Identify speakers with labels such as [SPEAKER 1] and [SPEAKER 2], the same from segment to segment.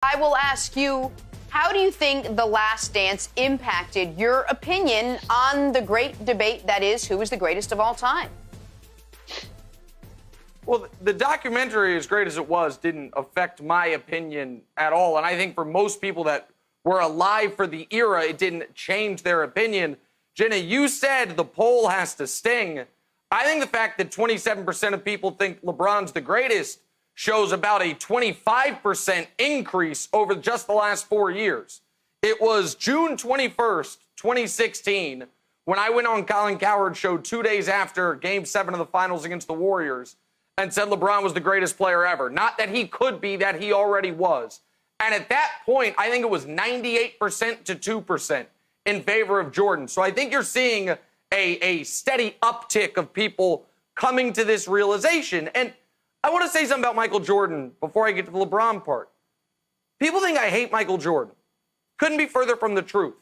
[SPEAKER 1] I will ask you, how do you think The Last Dance impacted your opinion on the great debate that is, who is the greatest of all time?
[SPEAKER 2] Well, the documentary, as great as it was, didn't affect my opinion at all. And I think for most people that were alive for the era, it didn't change their opinion. Jenna, you said the poll has to sting. I think the fact that 27% of people think LeBron's the greatest shows about a 25% increase over just the last 4 years. It was June 21st, 2016, when I went on Colin Cowherd's show 2 days after Game 7 of the Finals against the Warriors and said LeBron was the greatest player ever. Not that he could be, that he already was. And at that point, I think it was 98% to 2% in favor of Jordan. So I think you're seeing a steady uptick of people coming to this realization. And I want to say something about Michael Jordan before I get to the LeBron part. People think I hate Michael Jordan. Couldn't be further from the truth.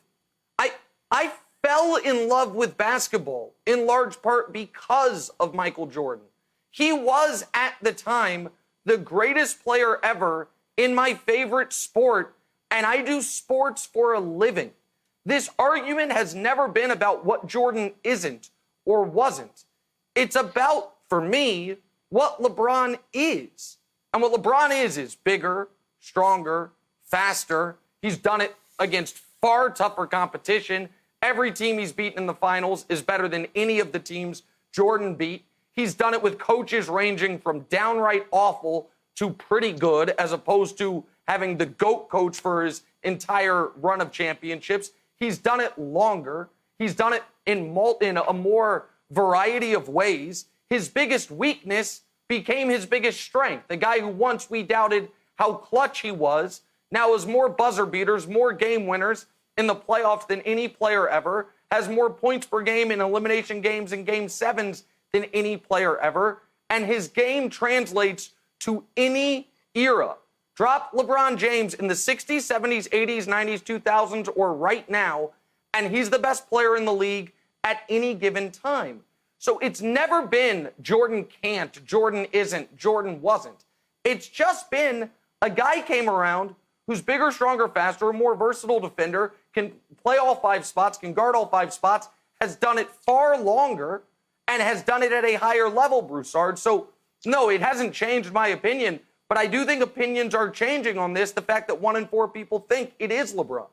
[SPEAKER 2] I fell in love with basketball in large part because of Michael Jordan. He was, at the time, the greatest player ever in my favorite sport, and I do sports for a living. This argument has never been about what Jordan isn't or wasn't. It's about, for me, what LeBron is. And what LeBron is bigger, stronger, faster. He's done it against far tougher competition. Every team he's beaten in the finals is better than any of the teams Jordan beat. He's done it with coaches ranging from downright awful to pretty good, as opposed to having the GOAT coach for his entire run of championships. He's done it longer. He's done it in a more variety of ways. His biggest weakness became his biggest strength. The guy who once we doubted how clutch he was now has more buzzer beaters, more game winners in the playoffs than any player ever, has more points per game in elimination games and game sevens than any player ever, and his game translates to any era. Drop LeBron James in the 60s, 70s, 80s, 90s, 2000s, or right now, and he's the best player in the league at any given time. So it's never been Jordan can't, Jordan isn't, Jordan wasn't. It's just been a guy came around who's bigger, stronger, faster, a more versatile defender, can play all five spots, can guard all five spots, has done it far longer, and has done it at a higher level, Broussard. So, no, it hasn't changed my opinion, but I do think opinions are changing on this, the fact that 1 in 4 people think it is LeBron.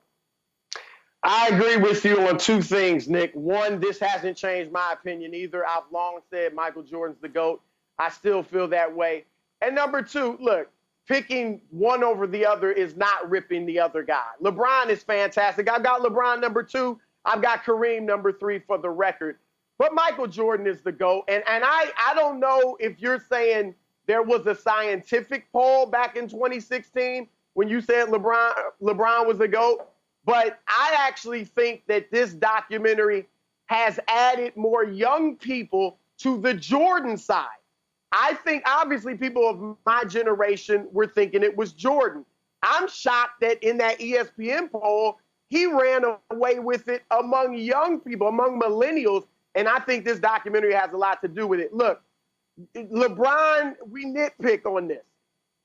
[SPEAKER 3] I agree with you on two things, Nick. One, this hasn't changed my opinion either. I've long said Michael Jordan's the GOAT. I still feel that way. And number two, look, picking one over the other is not ripping the other guy. LeBron is fantastic. I've got LeBron number 2. I've got Kareem number 3 for the record. But Michael Jordan is the GOAT. And I don't know if you're saying there was a scientific poll back in 2016 when you said LeBron was the GOAT. But I actually think that this documentary has added more young people to the Jordan side. I think, obviously, people of my generation were thinking it was Jordan. I'm shocked that in that ESPN poll, he ran away with it among young people, among millennials, and I think this documentary has a lot to do with it. Look, LeBron, we nitpick on this,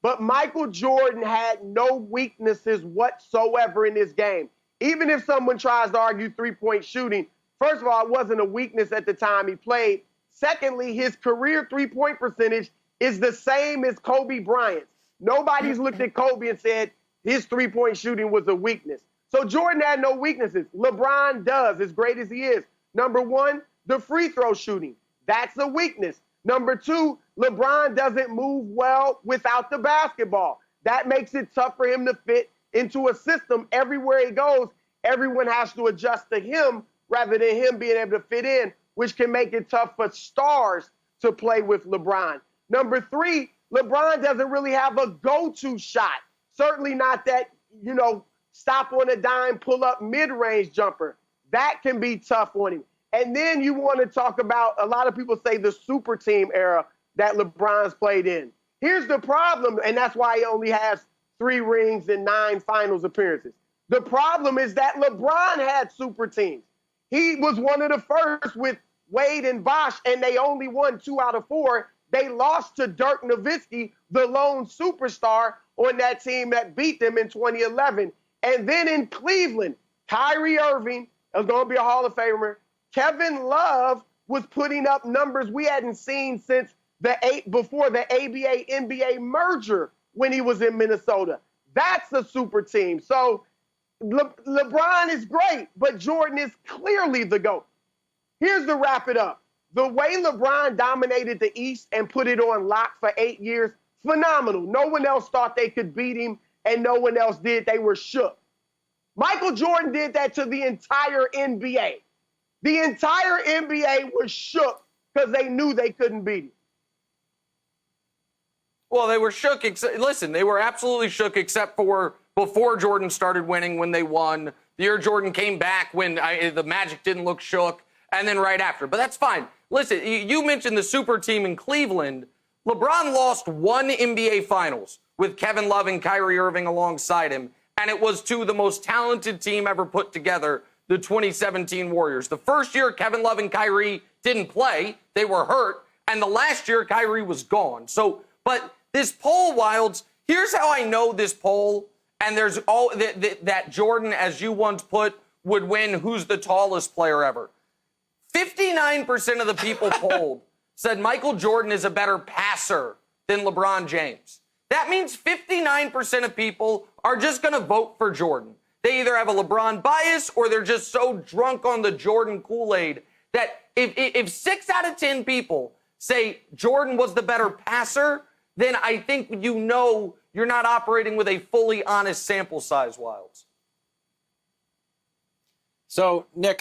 [SPEAKER 3] but Michael Jordan had no weaknesses whatsoever in this game. Even if someone tries to argue three-point shooting, first of all, it wasn't a weakness at the time he played. Secondly, his career three-point percentage is the same as Kobe Bryant's. Nobody's looked at Kobe and said his three-point shooting was a weakness. So Jordan had no weaknesses. LeBron does, as great as he is. Number one, the free throw shooting. That's a weakness. Number two, LeBron doesn't move well without the basketball. That makes it tough for him to fit into a system. Everywhere he goes, everyone has to adjust to him rather than him being able to fit in, which can make it tough for stars to play with LeBron. Number three, LeBron doesn't really have a go-to shot. Certainly not that, stop on a dime, pull up mid-range jumper. That can be tough on him. And then you want to talk about, a lot of people say the super team era that LeBron's played in. Here's the problem, and that's why he only has 3 rings and 9 finals appearances. The problem is that LeBron had super teams. He was one of the first with Wade and Bosh, and they only won 2 out of 4. They lost to Dirk Nowitzki, the lone superstar on that team that beat them in 2011. And then in Cleveland, Kyrie Irving is going to be a Hall of Famer. Kevin Love was putting up numbers we hadn't seen since before the ABA-NBA merger when he was in Minnesota. That's a super team. So LeBron is great, but Jordan is clearly the GOAT. Here's to wrap it up. The way LeBron dominated the East and put it on lock for 8 years, phenomenal. No one else thought they could beat him, and no one else did. They were shook. Michael Jordan did that to the entire NBA. The entire NBA was shook because they knew they couldn't beat him.
[SPEAKER 2] Well, they were shook. Listen, they were absolutely shook except for before Jordan started winning when they won. The year Jordan came back when the Magic didn't look shook, and then right after. But that's fine. Listen, you mentioned the super team in Cleveland. LeBron lost one NBA Finals with Kevin Love and Kyrie Irving alongside him, and it was to the most talented team ever put together, the 2017 Warriors. The first year Kevin Love and Kyrie didn't play, they were hurt, and the last year Kyrie was gone. But this poll, Wildes, here's how I know this poll, and there's all that Jordan, as you once put, would win who's the tallest player ever. 59% of the people polled said Michael Jordan is a better passer than LeBron James. That means 59% of people are just going to vote for Jordan. They either have a LeBron bias or they're just so drunk on the Jordan Kool-Aid that if 6 out of 10 people say Jordan was the better passer, then I think you know you're not operating with a fully honest sample size, Wildes.
[SPEAKER 4] So, Nick,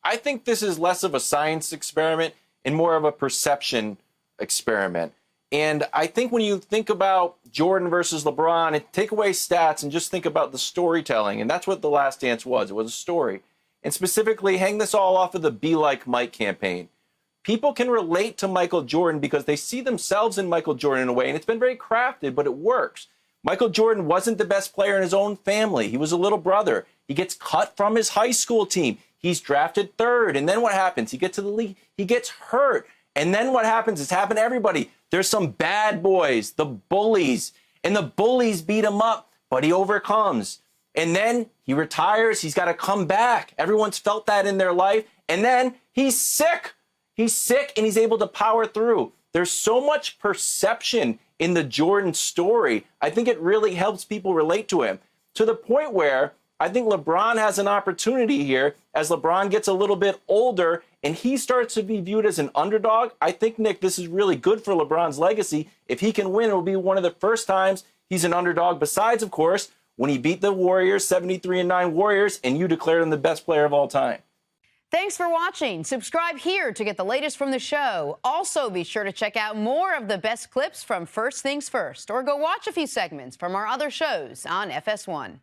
[SPEAKER 4] I think this is less of a science experiment and more of a perception experiment. And I think when you think about Jordan versus LeBron, and take away stats and just think about the storytelling, and that's what The Last Dance was. It was a story. And specifically, hang this all off of the Be Like Mike campaign. People can relate to Michael Jordan because they see themselves in Michael Jordan in a way, and it's been very crafted, but it works. Michael Jordan wasn't the best player in his own family. He was a little brother. He gets cut from his high school team. He's drafted 3rd. And then what happens? He gets to the league. He gets hurt. And then what happens? It's happened to everybody. There's some bad boys, the bullies. And the bullies beat him up, but he overcomes. And then he retires. He's got to come back. Everyone's felt that in their life. And then he's sick. He's sick and he's able to power through. There's so much perception in the Jordan story. I think it really helps people relate to him to the point where I think LeBron has an opportunity here as LeBron gets a little bit older and he starts to be viewed as an underdog. I think, Nick, this is really good for LeBron's legacy. If he can win, it will be one of the first times he's an underdog, besides, of course, when he beat the Warriors, 73-9 Warriors, and you declared him the best player of all time.
[SPEAKER 1] Thanks for watching. Subscribe here to get the latest from the show. Also, be sure to check out more of the best clips from First Things First, or go watch a few segments from our other shows on FS1.